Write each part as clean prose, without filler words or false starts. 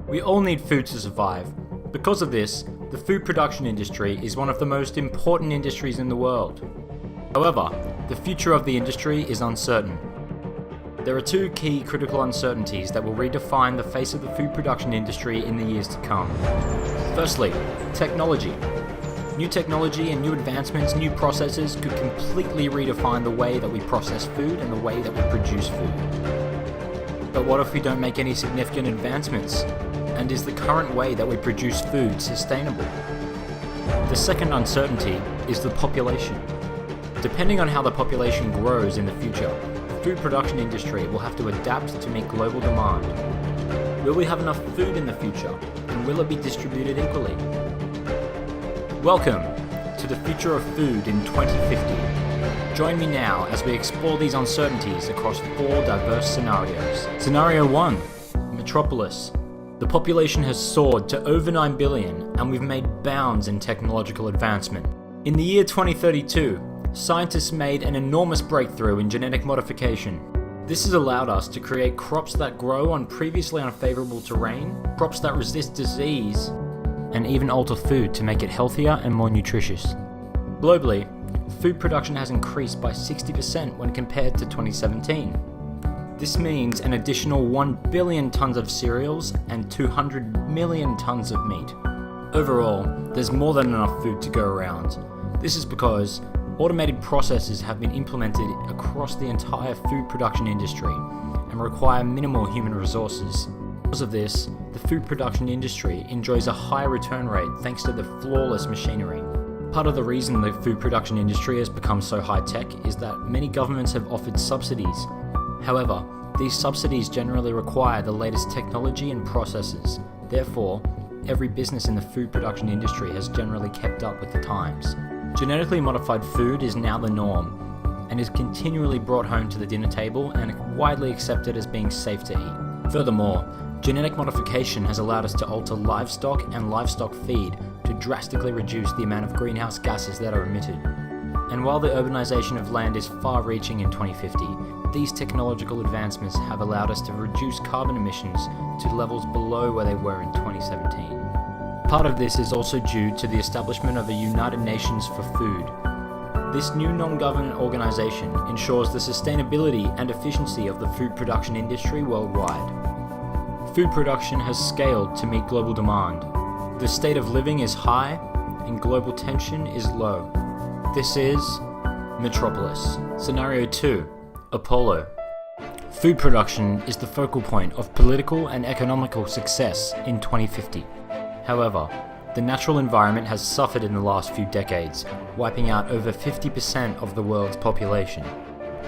We all need food to survive. Because of this, the food production industry is one of the most important industries in the world. However, the future of the industry is uncertain. There are two key critical uncertainties that will redefine the face of the food production industry in the years to come. Firstly, technology. New technology and new advancements, new processes could completely redefine the way that we process food and the way that we produce food. But what if we don't make any significant advancements? And is the current way that we produce food sustainable? The second uncertainty is the population. Depending on how the population grows in the future, the food production industry will have to adapt to meet global demand. Will we have enough food in the future, and will it be distributed equally? Welcome to the future of food in 2050. Join me now as we explore these uncertainties across 4 diverse scenarios. Scenario 1, Metropolis. The population has soared to over 9 billion and we've made bounds in technological advancement. In the year 2032, scientists made an enormous breakthrough in genetic modification. This has allowed us to create crops that grow on previously unfavorable terrain, crops that resist disease, and even alter food to make it healthier and more nutritious. Globally, food production has increased by 60% when compared to 2017. This means an additional 1 billion tons of cereals and 200 million tons of meat. Overall, there's more than enough food to go around. This is because automated processes have been implemented across the entire food production industry and require minimal human resources. Because of this, the food production industry enjoys a high return rate thanks to the flawless machinery. Part of the reason the food production industry has become so high-tech is that many governments have offered subsidies. However, these subsidies generally require the latest technology and processes. Therefore, every business in the food production industry has generally kept up with the times. Genetically modified food is now the norm and is continually brought home to the dinner table and widely accepted as being safe to eat. Furthermore, genetic modification has allowed us to alter livestock and livestock feed to drastically reduce the amount of greenhouse gases that are emitted. And while the urbanization of land is far-reaching in 2050, these technological advancements have allowed us to reduce carbon emissions to levels below where they were in 2017. Part of this is also due to the establishment of a United Nations for Food. This new non-government organization ensures the sustainability and efficiency of the food production industry worldwide. Food production has scaled to meet global demand. The state of living is high and global tension is low. This is Metropolis. Scenario 2, Apollo. Food production is the focal point of political and economical success in 2050. However, the natural environment has suffered in the last few decades, wiping out over 50% of the world's population.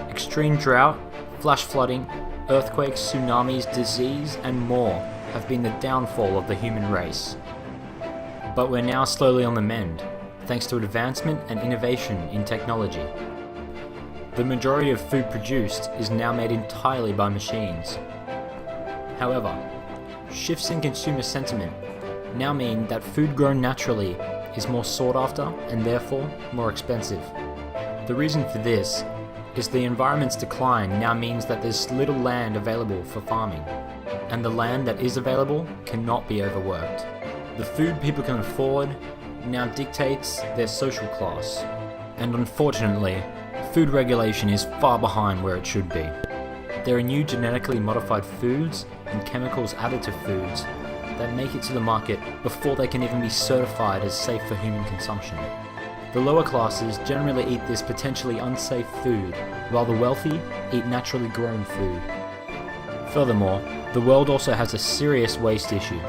Extreme drought, flash flooding, earthquakes, tsunamis, disease, and more have been the downfall of the human race. But we're now slowly on the mend, thanks to advancement and innovation in technology. The majority of food produced is now made entirely by machines. However, shifts in consumer sentiment now mean that food grown naturally is more sought after and therefore more expensive. The reason for this is the environment's decline now means that there's little land available for farming, and the land that is available cannot be overworked. The food people can afford now dictates their social class, and unfortunately, food regulation is far behind where it should be. There are new genetically modified foods and chemicals added to foods that make it to the market before they can even be certified as safe for human consumption. The lower classes generally eat this potentially unsafe food, while the wealthy eat naturally grown food. Furthermore, the world also has a serious waste issue.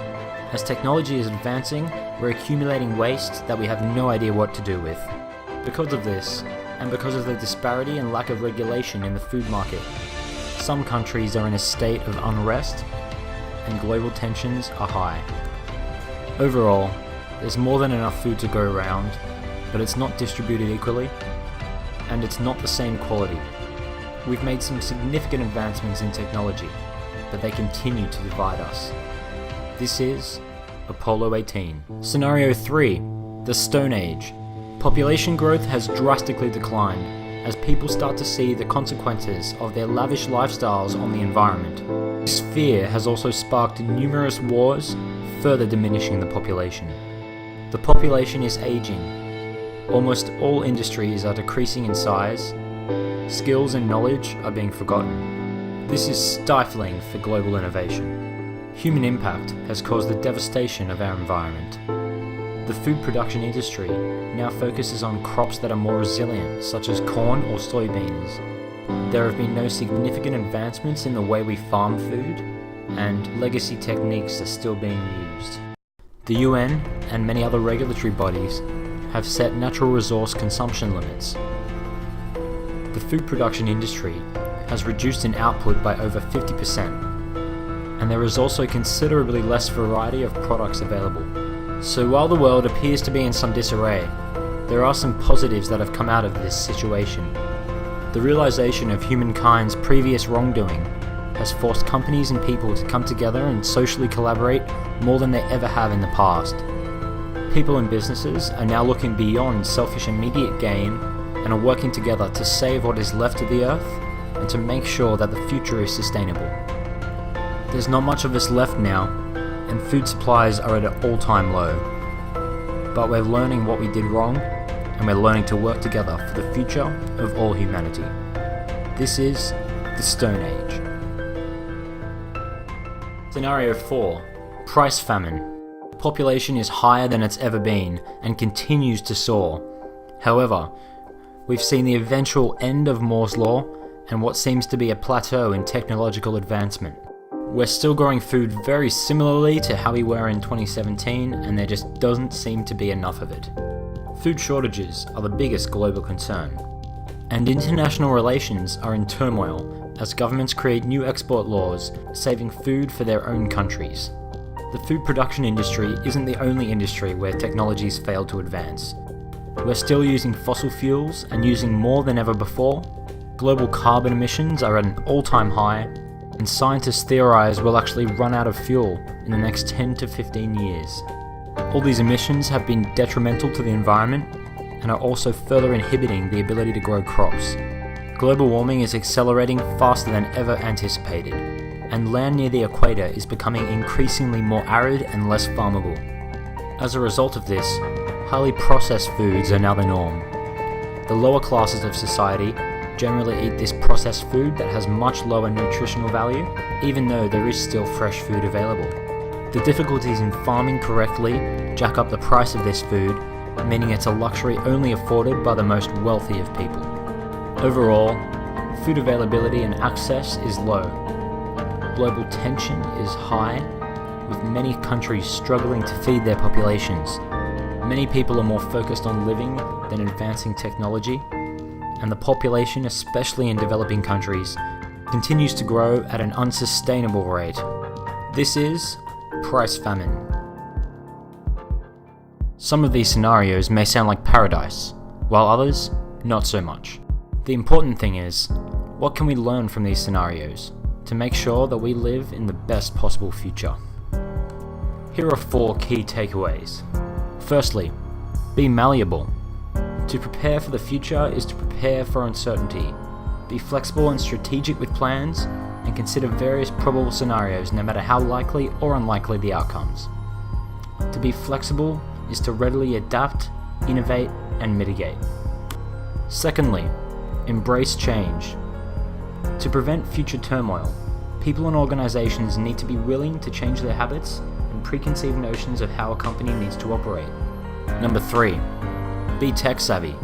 As technology is advancing, we're accumulating waste that we have no idea what to do with. Because of this, and because of the disparity and lack of regulation in the food market, some countries are in a state of unrest and global tensions are high. Overall, there's more than enough food to go around, but it's not distributed equally, and it's not the same quality. We've made some significant advancements in technology, but they continue to divide us. This is Apollo 18. Scenario 3, the Stone Age. Population growth has drastically declined as people start to see the consequences of their lavish lifestyles on the environment. This fear has also sparked numerous wars, further diminishing the population. The population is aging. Almost all industries are decreasing in size. Skills and knowledge are being forgotten. This is stifling for global innovation. Human impact has caused the devastation of our environment. The food production industry now focuses on crops that are more resilient, such as corn or soybeans. There have been no significant advancements in the way we farm food, and legacy techniques are still being used. The UN and many other regulatory bodies have set natural resource consumption limits. The food production industry has reduced in output by over 50%, and there is also considerably less variety of products available. So while the world appears to be in some disarray, there are some positives that have come out of this situation. The realization of humankind's previous wrongdoing has forced companies and people to come together and socially collaborate more than they ever have in the past. People and businesses are now looking beyond selfish immediate gain and are working together to save what is left of the earth and to make sure that the future is sustainable. There's not much of us left now, and food supplies are at an all-time low. But we're learning what we did wrong, and we're learning to work together for the future of all humanity. This is the Stone Age. Scenario 4. Price famine. The population is higher than it's ever been and continues to soar. However, we've seen the eventual end of Moore's Law and what seems to be a plateau in technological advancement. We're still growing food very similarly to how we were in 2017, and there just doesn't seem to be enough of it. Food shortages are the biggest global concern, and international relations are in turmoil as governments create new export laws saving food for their own countries. The food production industry isn't the only industry where technologies fail to advance. We're still using fossil fuels and using more than ever before. Global carbon emissions are at an all-time high, and scientists theorize we'll actually run out of fuel in the next 10 to 15 years. All these emissions have been detrimental to the environment and are also further inhibiting the ability to grow crops. Global warming is accelerating faster than ever anticipated, and land near the equator is becoming increasingly more arid and less farmable. As a result of this, highly processed foods are now the norm. The lower classes of society generally eat this processed food that has much lower nutritional value, even though there is still fresh food available. The difficulties in farming correctly jack up the price of this food, meaning it's a luxury only afforded by the most wealthy of people. Overall, food availability and access is low. Global tension is high, with many countries struggling to feed their populations. Many people are more focused on living than advancing technology, and the population, especially in developing countries, continues to grow at an unsustainable rate. This is price famine. Some of these scenarios may sound like paradise, while others, not so much. The important thing is, what can we learn from these scenarios to make sure that we live in the best possible future? Here are 4 key takeaways. Firstly, be malleable. To prepare for the future is to prepare for uncertainty. Be flexible and strategic with plans, and consider various probable scenarios no matter how likely or unlikely the outcomes. To be flexible is to readily adapt, innovate, and mitigate. Secondly, embrace change. To prevent future turmoil, people and organizations need to be willing to change their habits and preconceived notions of how a company needs to operate. Number 3, be tech savvy.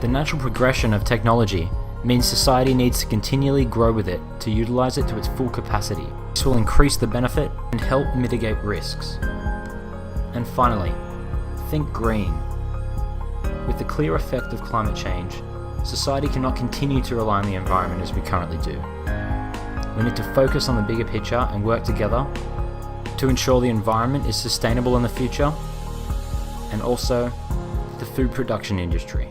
The natural progression of technology means society needs to continually grow with it to utilize it to its full capacity. This will increase the benefit and help mitigate risks. And finally, think green. With the clear effect of climate change, society cannot continue to rely on the environment as we currently do. We need to focus on the bigger picture and work together to ensure the environment is sustainable in the future, and also the food production industry.